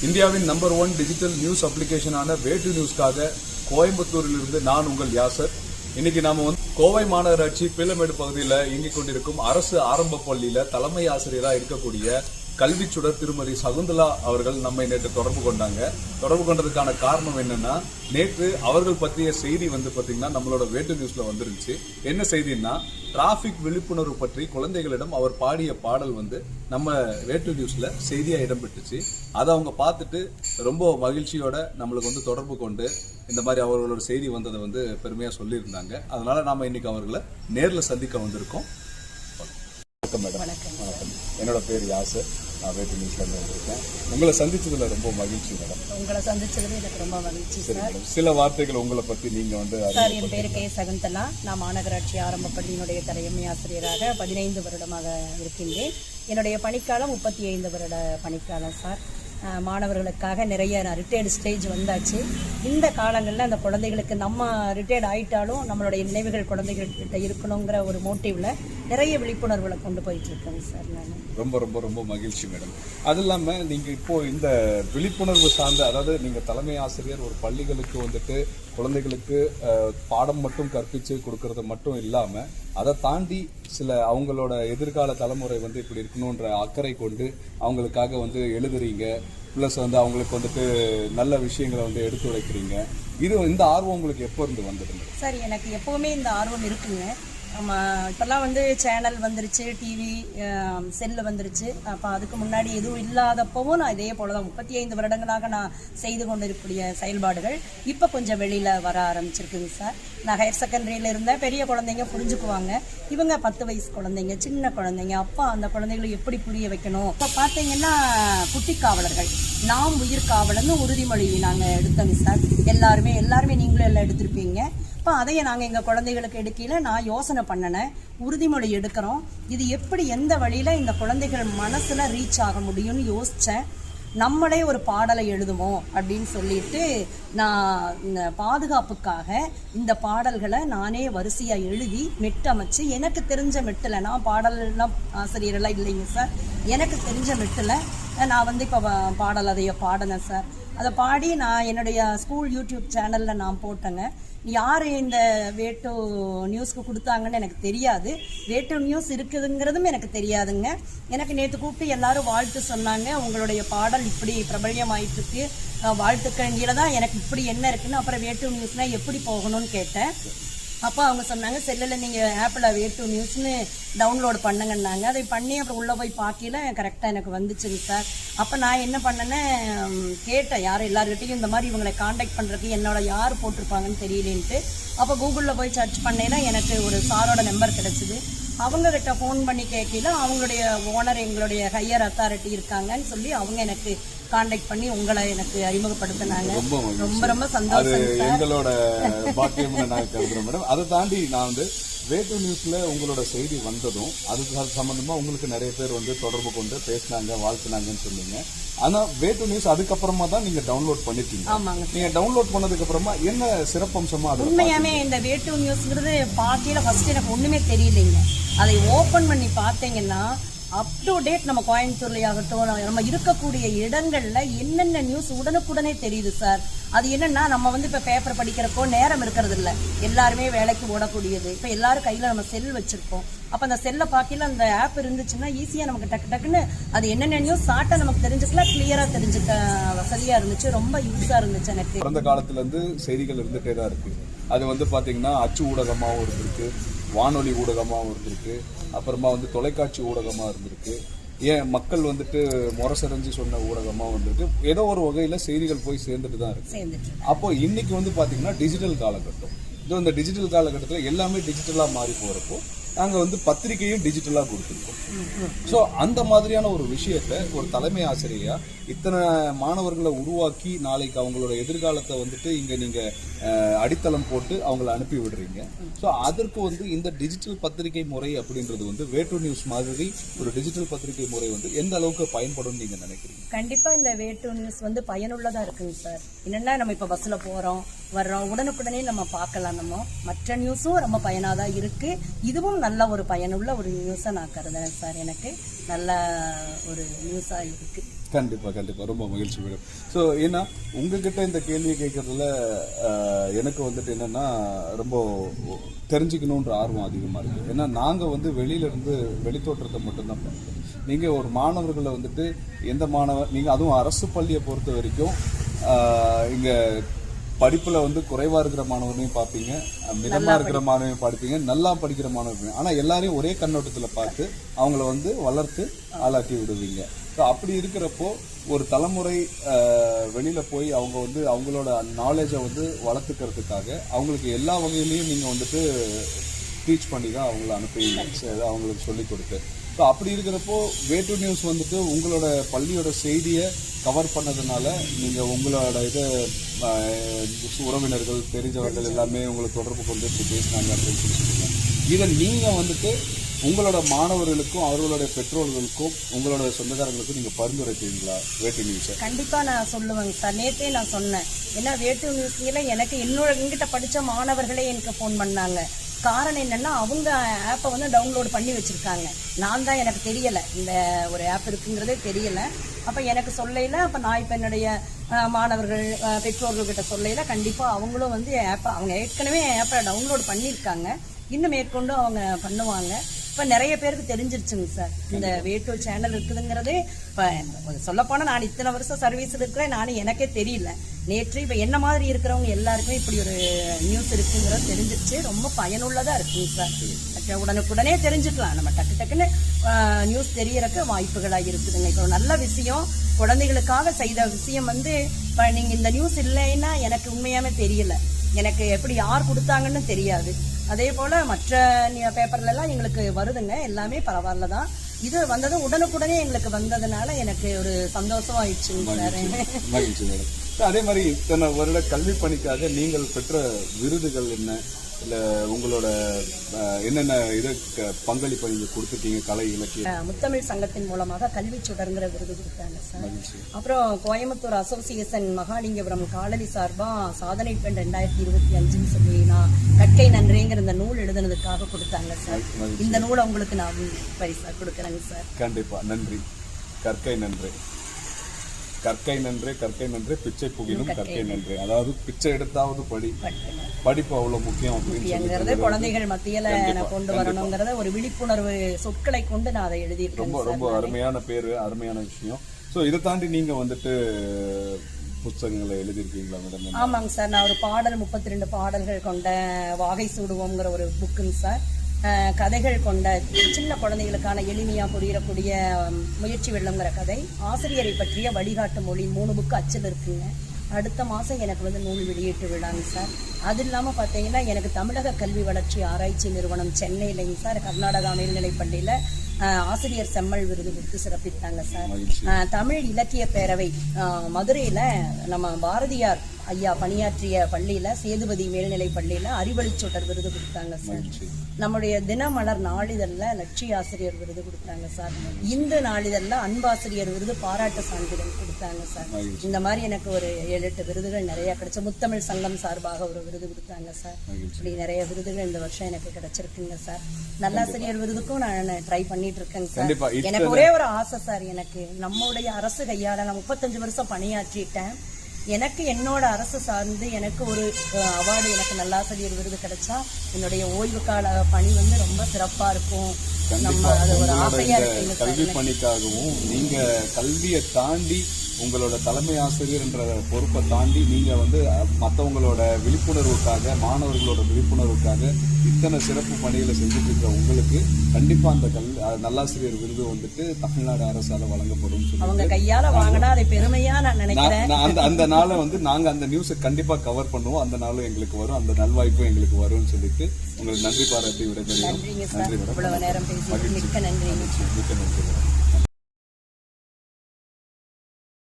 இந்தியாவின் number 1 digital news அப்ளிகேஷனான வேட்டு நியூஸ்க்காக கோயம்புத்தூரிலிருந்து நான் உங்கள் யாசர். இன்னைக்கு நாம கோவை மாநகராட்சி பீளமேடு பகுதியில் இயங்கிக் கொண்டிருக்கும் அரசு ஆரம்ப பள்ளியில தலைமை ஆசிரியராக இருக்கக்கூடிய கல்விச்சுடர் திருமதி சகுந்தலா அவர்கள் நம்மை நேற்று தொடர்பு கொண்டாங்க. தொடர்பு கொண்டதுக்கான காரணம் என்னன்னா, நேற்று அவர்கள் பற்றிய செய்தி பாத்தீங்கன்னா நம்மளோட வேட்டு நியூஸ்ல வந்துருந்துச்சு. என்ன செய்தின்னா, டிராபிக் விழிப்புணர்வு பற்றி குழந்தைகளிடம் அவர் பாடிய பாடல் நம்ம வேட்டு நியூஸ்ல செய்தியா இடம்பெற்றுச்சு. அதை அவங்க பார்த்துட்டு ரொம்ப மகிழ்ச்சியோட நம்மளுக்கு தொடர்பு கொண்டு இந்த மாதிரி அவர்களோட செய்தி வந்ததை பெருமையா சொல்லியிருந்தாங்க. அதனால நாம இன்னைக்கு அவர்களை நேர்ல சந்திக்க வந்திருக்கோம். வணக்கம் மேடம். வணக்கம். என்னோட பேர் யாசர். நான் வேட்டு நியூஸ்ல இருந்து வந்திருக்கேன். உங்களை சந்திச்சதுல ரொம்ப மகிழ்ச்சி மேடம். உங்களை சந்திச்சதுல எனக்கு ரொம்ப மகிழ்ச்சி சார். சில வார்த்தைகள் உங்களை பத்தி நீங்க சார், என் பேரு கே சகுந்தலா. நான் மாநகராட்சி ஆரம்ப பள்ளியினுடைய தலைமை ஆசிரியராக 15 வருடமாக இருக்கின்றேன். என்னுடைய பணிக்காலம் 35 வருட பணிக்காலம் சார். மாணவர்களுக்காக நிறைய ரிட்டையர்டு ஸ்டேஜ் வந்தாச்சு. இந்த காலங்களில் அந்த குழந்தைகளுக்கு நம்ம ரிட்டையர்ட் ஆகிட்டாலும் நம்மளுடைய நினைவுகள் குழந்தைகள்கிட்ட இருக்கணுங்கிற ஒரு மோட்டிவ்ல நிறைய விழிப்புணர்வுகளை கொண்டு போயிட்டு இருக்கேங்க சார். நான் ரொம்ப ரொம்ப ரொம்ப மகிழ்ச்சி மேடம். அது இல்லாமல் நீங்கள் இப்போ இந்த விழிப்புணர்வு சார்ந்த, அதாவது நீங்கள் தலைமை ஆசிரியர் ஒரு பள்ளிகளுக்கு குழந்தைகளுக்கு பாடம் மட்டும் கற்பித்து கொடுக்கறது மட்டும் இல்லாமல் அதை தாண்டி சில அவங்களோட எதிர்கால தலைமுறை இப்படி இருக்கணுன்ற அக்கறை கொண்டு அவங்களுக்காக எழுதுறீங்க. ப்ளஸ் அவங்களுக்கு நல்ல விஷயங்களை எடுத்து வைக்கிறீங்க. இந்த ஆர்வம் உங்களுக்கு எப்போ இருந்து வந்ததுங்க? சார், எனக்கு எப்போவுமே இந்த ஆர்வம் இருக்குங்க. நம்ம இப்போல்லாம் சேனல் வந்துருச்சு, டிவி, செல்லு வந்துருச்சு. அப்போ அதுக்கு முன்னாடி எதுவும் இல்லாதப்பவும் நான் இதே போல தான் 35 வருடங்களாக நான் செய்து கொண்டு இருக்கக்கூடிய செயல்பாடுகள் இப்போ கொஞ்சம் வெளியில் வர ஆரம்பிச்சிருக்குங்க சார். நான் ஹையர் செகண்டரியில் இருந்தேன். பெரிய குழந்தைங்க புரிஞ்சுக்குவாங்க. இவங்க 10 வயசு குழந்தைங்க, சின்ன குழந்தைங்க. அப்போ அந்த குழந்தைகளை எப்படி புரிய வைக்கணும்? இப்போ பார்த்தீங்கன்னா, குட்டி காவலர்கள், நாம் உயிர் காவலர்னு உறுதிமொழி நாங்கள் எடுத்தோங்க சார். எல்லாருமே நீங்களும் எல்லாம் எடுத்திருப்பீங்க. அப்போ அதையே நாங்கள் எங்கள் குழந்தைகளுக்கு எடுக்கையில் நான் யோசனை பண்ணினேன். உறுதிமொழி எடுக்கிறோம், இது எப்படி எந்த வழியில் இந்த குழந்தைகள் மனசில் ரீச் ஆக முடியும்னு யோசித்தேன். நம்மளே ஒரு பாடலை எழுதுவோம் அப்படின்னு சொல்லிட்டு நான் பாதுகாப்புக்காக இந்த பாடல்களை நானே வரிசையாக எழுதி மெட்டமைச்சு, எனக்கு தெரிஞ்ச மெட்டில், நான் பாடலாம் ஆசிரியரெல்லாம் இல்லைங்க சார், எனக்கு தெரிஞ்ச மெட்டில் நான் இப்போ பாடல் அதைய பாடினேன் சார். அதை பாடி நான் என்னுடைய ஸ்கூல் யூடியூப் சேனலில் நான் போட்டேங்க. யார் இந்த வேட்டு நியூஸ்க்கு கொடுத்தாங்கன்னு எனக்கு தெரியாது. வேட்டு நியூஸ் இருக்குதுங்கிறதும் எனக்கு தெரியாதுங்க. எனக்கு நேற்று கூப்பிட்டு எல்லாரும் வாழ்த்து சொன்னாங்க. உங்களுடைய பாடல் இப்படி பிரபல்யமாயிட்டு இருக்கு, வாழ்த்துக்கள் தான் எனக்கு இப்படி என்ன இருக்குன்னு. அப்புறம் வேட்டு நியூஸ்னால் எப்படி போகணும்னு கேட்டேன். அப்போ அவங்க சொன்னாங்க, செல்லில் நீங்கள் ஆப்பில் வேட்டு நியூஸ்னு டவுன்லோட் பண்ணுங்கன்னாங்க. அதை பண்ணி அப்புறம் உள்ளே போய் பார்க்கல கரெக்டாக எனக்கு வந்துச்சுங்க சார். அப்போ நான் என்ன பண்ணேன்னு கேட்டேன், எல்லார்கிட்டையும் இந்த மாதிரி இவங்களை காண்டாக்ட் பண்ணுறதுக்கு என்னோட யார் போட்டிருப்பாங்கன்னு தெரியலேன்ட்டு. அப்போ கூகுளில் போய் சர்ச் பண்ணேன்னா எனக்கு ஒரு சாரோட நம்பர் கிடச்சிது. அவங்ககிட்ட ஃபோன் பண்ணி கேட்கல, அவங்களுடைய ஓனர் எங்களுடைய ஹையர் அத்தாரிட்டி இருக்காங்கன்னு சொல்லி அவங்க எனக்கு காண்டாக்ட் பண்ணி உங்களை எனக்கு அறிமுகப்படுத்தினாங்க. ரொம்ப ரொம்ப சந்தோஷம். எங்களோட பாக்கியம் நான் கருதுறேன் மேடம். அதை தாண்டி நான் வேட்டு நியூஸ்ல உங்களோட செய்தி வந்ததும் அதுக்கு சம்பந்தமா உங்களுக்கு நிறைய பேர் தொடர்பு கொண்டு பேசினாங்க, வாழ்த்துனாங்கன்னு சொன்னீங்க. ஆனா வேட்டு நியூஸ் அதுக்கப்புறமா தான் நீங்க டவுன்லோட் பண்ணிட்டீங்க. நீங்க டவுன்லோட் பண்ணதுக்கு அப்புறமா என்ன சிறப்பம்சமா? உண்மையாமே இந்த வேட்டு நியூஸ்ங்கிறது பார்க்கல ஃபர்ஸ்ட் எனக்கு ஒண்ணுமே தெரியலைங்க. அதை ஓபன் பண்ணி பார்த்தீங்கன்னா அப் டு டேட் நம்ம கோயம்புத்தூர்லையாகட்டும், நம்ம இருக்கக்கூடிய இடங்கள்ல என்னென்ன நியூஸ் உடனுக்குடனே தெரியுது சார். அது என்னன்னா, நம்ம இப்போ பேப்பர் படிக்கிறப்போ நேரம் இருக்கிறது இல்லை, எல்லாருமே வேலைக்கு ஓடக்கூடியது. இப்போ எல்லாரும் கையில் நம்ம செல் வச்சிருக்கோம். அப்போ அந்த செல்லை பார்க்கல அந்த ஆப் இருந்துச்சுன்னா ஈஸியாக நமக்கு டக்குன்னு அது என்னென்ன நியூஸ் ஷார்ட்டாக நமக்கு தெரிஞ்சுக்கலாம், கிளியராக தெரிஞ்சுக்க வசதியாக இருந்துச்சு. ரொம்ப யூஸாக இருந்துச்சு எனக்கு. பிறந்த காலத்துலேருந்து செய்திகள் இருந்துகிட்டே தான் இருக்கு. அது பார்த்தீங்கன்னா அச்சு ஊடகமாகவும் இருந்திருக்கு, வானொலி ஊடகமாகவும் இருந்திருக்கு, அப்புறமா தொலைக்காட்சி ஊடகமாக இருந்திருக்கு, ஏன் மக்கள் முரசடைஞ்சு சொன்ன ஊடகமாக வந்திருக்கு. ஏதோ ஒரு வகையில் செய்திகள் போய் சேர்ந்துட்டு தான் இருக்கு. அப்போ இன்னைக்கு பார்த்தீங்கன்னா டிஜிட்டல் காலகட்டம். இந்த டிஜிட்டல் காலகட்டத்தில் எல்லாமே டிஜிட்டலாக மாறி போகிறப்போ நாங்கள் பத்திரிகையும் டிஜிட்டலாக கொடுத்துருக்கோம். ஸோ அந்த மாதிரியான ஒரு விஷயத்த ஒரு தலைமை ஆசிரியா இத்தனை மாணவர்களை உருவாக்கி நாளைக்கு அவங்களோட எதிர்காலத்தை இங்கே நீங்கள் அடித்தளம் போட்டு அவங்கள அனுப்பி விடுறீங்க. ஸோ அதற்கு இந்த டிஜிட்டல் பத்திரிகை முறை அப்படின்றது வேட்டு நியூஸ் மாதிரி ஒரு டிஜிட்டல் பத்திரிகை முறை எந்த அளவுக்கு பயன்படும் நீங்கள் நினைக்கிறீங்க? கண்டிப்பாக இந்த வேட்டு நியூஸ் பயனுள்ளதாக இருக்குங்க சார். என்னென்னா, நம்ம இப்போ பஸ்ஸில் போகிறோம் வர்றோம், உடனுக்குடனே நம்ம பார்க்கலாம். நம்ம மற்ற நியூஸும் ரொம்ப பயனாக இருக்குது. இதுவும் நல்ல ஒரு பயனுள்ள ஒரு நியூஸை நான் கருதுறேன் சார். எனக்கு நல்ல ஒரு நியூஸாக இருக்குது. கண்டிப்பா கண்டிப்பா ரொம்ப மகிழ்ச்சி மேடம். ஸோ ஏன்னா உங்ககிட்ட இந்த கேள்வியை கேட்கறதுல எனக்கு வந்துட்டு என்னன்னா ரொம்ப தெரிஞ்சுக்கணுன்ற ஆர்வம் அதிகமா இருக்கு. ஏன்னா நாங்க வந்து வெளியில இருந்து வெளித்தோற்றத்தை மட்டும்தான் பார்ப்போம். நீங்க ஒரு மாணவர்களை வந்துட்டு எந்த மாணவர் நீங்க அதுவும் அரசு பள்ளியை பொறுத்த வரைக்கும் இங்க படிப்புல வந்து குறைவா இருக்கிற மாணவர்களையும் பார்ப்பீங்க, மிதமா இருக்கிற மாணவரையும் படிப்பீங்க, நல்லா படிக்கிற மாணவர்கள், ஆனா எல்லாரையும் ஒரே கண்ணோட்டத்துல பார்த்து அவங்கள வந்து வளர்த்து ஆளாக்கி விடுவீங்க. ஸோ அப்படி இருக்கிறப்போ ஒரு தலைமுறை வெளியில போய் அவங்க வந்து அவங்களோட நாலேஜை வந்து வளர்த்துக்கிறதுக்காக அவங்களுக்கு எல்லா வகையிலையும் நீங்க வந்துட்டு டீச் பண்ணி தான் அவங்கள அனுப்புவீங்க, அவங்களுக்கு சொல்லிக் கொடுத்து. ஸோ அப்படி இருக்கிறப்போ வேட்டு நியூஸ் வந்துட்டு உங்களோட பள்ளியோட செய்தியை கவர் பண்ணதுனால நீங்கள் உங்களோட இதை உறவினர்கள் தெரிஞ்சவர்கள் எல்லாமே உங்களை தொடர்பு கொண்டு இப்படி பேசினாங்க அப்படின்னு சொல்லி சொல்லுவாங்க. இதை நீங்கள் வந்துட்டு உங்களோட மாணவர்களுக்கும் அவர்களுடைய பெற்றோர்களுக்கும் உங்களோட சொந்தக்காரங்களுக்கும் நீங்கள் பரிந்துரைப்பீங்களா வேட்டு நியூஸை? கண்டிப்பா நான் சொல்லுவேங்க சார். நேற்றே நான் சொன்னேன், ஏன்னா வேட்டு நியூஸ்ல எனக்கு எங்கிட்ட படிச்ச மாணவர்களே எனக்கு ஃபோன் பண்ணாங்க. காரணம் என்னன்னா அவங்க ஆப்பை வந்து டவுன்லோட் பண்ணி வச்சிருக்காங்க. நான் தான் எனக்கு தெரியல இந்த ஒரு ஆப் இருக்குங்கிறதே தெரியல. அப்ப எனக்கு சொல்லையில அப்ப நான் இப்ப என்னுடைய மாணவர்கள் பெற்றோர்கள்கிட்ட சொல்லையில கண்டிப்பா அவங்களும் வந்து ஆப்பை அவங்க ஏற்கனவே ஆப்பை டவுன்லோட் பண்ணியிருக்காங்க, இன்னும் மேற்கொண்டு அவங்க பண்ணுவாங்க. இப்போ நிறைய பேருக்கு தெரிஞ்சிருச்சுங்க சார் இந்த வேட்டு சேனல் இருக்குதுங்கிறதே. இப்போ சொல்லப்போனால் நான் இத்தனை வருஷம் சர்வீஸில் இருக்கிறேன், நானும் எனக்கே தெரியல. நேற்று இப்போ என்ன மாதிரி இருக்கிறவங்க எல்லாருக்குமே இப்படி ஒரு நியூஸ் இருக்குங்கிறது தெரிஞ்சிருச்சு. ரொம்ப பயனுள்ளதாக இருக்குங்க சார். உடனுக்குடனே தெரிஞ்சுக்கலாம், நம்ம டக்கு டக்குன்னு நியூஸ் தெரியறதுக்கு வாய்ப்புகளாக இருக்குதுங்க. இப்போ நல்ல விஷயம், குழந்தைகளுக்காக செய்த விஷயம் வந்து இப்போ நீங்கள் இந்த நியூஸ் இல்லைன்னா எனக்கு உண்மையாகவே தெரியல, எனக்கு எப்படி யார் கொடுத்தாங்கன்னு தெரியாது. அதே போல மற்ற பேப்பர்ல எல்லாம் எங்களுக்கு வருதுங்க, எல்லாமே பரவாயில்ல தான். இது வந்தது உடனுக்குடனே எங்களுக்கு வந்ததுனால எனக்கு ஒரு சந்தோஷம் ஆயிடுச்சுங்க சார். அதே மாதிரி இத்தனை வருட கல்வி பணிக்காக நீங்கள் பெற்ற விருதுகள் என்ன, இல்ல உங்களோட என்னென்ன இது பங்களிப்பு நீங்க கொடுத்துருக்கீங்க கலை இலக்கிய? முத்தமிழ் சங்கத்தின் மூலமாக கல்வி சுடர்ங்கிற விருது கொடுத்தாங்க சார். அப்புறம் கோயம்புத்தூர் அசோசியேஷன் மகாலிங்கபுரம் காலனி சார்பா சாதனை பெண் 2025 சொல்லி நான் கற்கை நன்றிங்கிற இந்த நூல் எழுதுனதுக்காக கொடுத்தாங்க சார். இந்த நூலை உங்களுக்கு நான் பரிசா கொடுக்குறேங்க சார். கண்டிப்பா நன்றி. கற்கை நன்றி, கற்கை நன்றே, கற்கை நன்றே, பிச்சை புகினும் கற்கை நன்றே. அதாவது பிச்சை எடுத்தாவது படிப்பு அவ்வளவு முக்கியம் அப்படிங்கிறது குழந்தைகள் மத்தியில கொண்டு வரணுங்கிறத ஒரு விழிப்புணர்வு சொற்களை கொண்டு நான் அதை எழுதியிருக்கேன். ரொம்ப ரொம்ப அருமையான பேரு, அருமையான விஷயம். ஸோ இதை தாண்டி நீங்க வந்துட்டு புத்தகங்களை எழுதியிருக்கீங்களா மேடம்? ஆமாங்க சார், நான் ஒரு பாடல் 32 பாடல்கள் கொண்ட வாகை சூடுவோங்கிற ஒரு புக்குங்க சார். கதைகள் கொண்ட சின்ன குழந்தைகளுக்கான எளிமையா புரியக்கூடிய முயற்சி வெள்ளங்கிற கதை, ஆசிரியரை பற்றிய வழிகாட்டு மொழி 3 புக்கு அச்சில் இருக்குங்க. அடுத்த மாதம் எனக்கு வந்து நூல் வெளியீட்டு விழாங்க சார். அது இல்லாமல் பார்த்தீங்கன்னா எனக்கு தமிழக கல்வி வளர்ச்சி ஆராய்ச்சி நிறுவனம் சென்னையிலைங்க சார் கர்நாடகா மேல்நிலைப்பள்ளியில் ஆசிரியர் செம்மல் விருது கொடுத்து சிறப்பித்தாங்க சார். தமிழ் இலக்கிய பேரவை மதுரையில் நம்ம பாரதியார் ஐயா பணியாற்றிய பள்ளியில சேதுபதி மேல்நிலை பள்ளியில அறிவழிச்சொட்டர் விருது கொடுத்தாங்க சார். நம்முடைய தினமலர் நாளிதழ்ல லட்சிய ஆசிரியர் விருது கொடுத்தாங்க சார். இந்து நாளிதழ்ல அன்பாசிரியர் விருது பாராட்டு சான்றிதழ் கொடுத்தாங்க சார். இந்த மாதிரி எனக்கு ஒரு 7-8 விருதுகள் நிறைய கிடைச்ச. முத்தமிழ் சங்கம் சார்பாக ஒரு விருது கொடுத்தாங்க சார். இப்படி நிறைய விருதுகள் இந்த வருஷம் எனக்கு கிடைச்சிருக்குங்க சார். நல்லாசிரியர் விருதுக்கும் நான் ட்ரை பண்ணிட்டு இருக்கேங்க சார். எனக்கு ஒரே ஒரு ஆசை சார், எனக்கு நம்முடைய அரசு கையால நான் 35 வருஷம் பணியாற்றிட்டேன். எனக்கு என்னோட அரசு சார்ந்து எனக்கு ஒரு அவார்டு, எனக்கு நல்லாசிரியர் விருது கிடைச்சா என்னுடைய ஓய்வு கால பணி வந்து ரொம்ப சிறப்பா இருக்கும். நம்ம அது ஒரு ஆசையா இருக்கு. கல்வி பணிக்காகவும் நீங்க கல்வியை தாண்டி உங்களோட தலைமை ஆசிரியர் என்ற பொறுப்பை தாண்டி நீங்க வந்து மற்றவங்களோட விழிப்புணர்வுக்காக, மாணவர்களோட விழிப்புணர்வுக்காக இத்தனை சிறப்பு பணிகளை செஞ்சுட்டு இருக்கிற உங்களுக்கு கண்டிப்பா அந்த நல்லாசிரியர் விருது வந்துட்டு தமிழ்நாடு அரசால வழங்கப்படும். அவங்க கையால வாங்கினா அதை பெருமையா நான் நினைக்கிறேன். அந்த நாளை வந்து நாங்க அந்த நியூஸை கண்டிப்பா கவர் பண்ணுவோம். அந்த நாளும் எங்களுக்கு வரும், அந்த நல்வாய்ப்பும் எங்களுக்கு வரும்னு சொல்லிட்டு உங்களுக்கு நன்றி பாராட்டி விடைபெறுகிறோம். நன்றி மேடம், இவ்வளவு நேரம் பேசி மிக்க நன்றி. மிக்க நன்றி.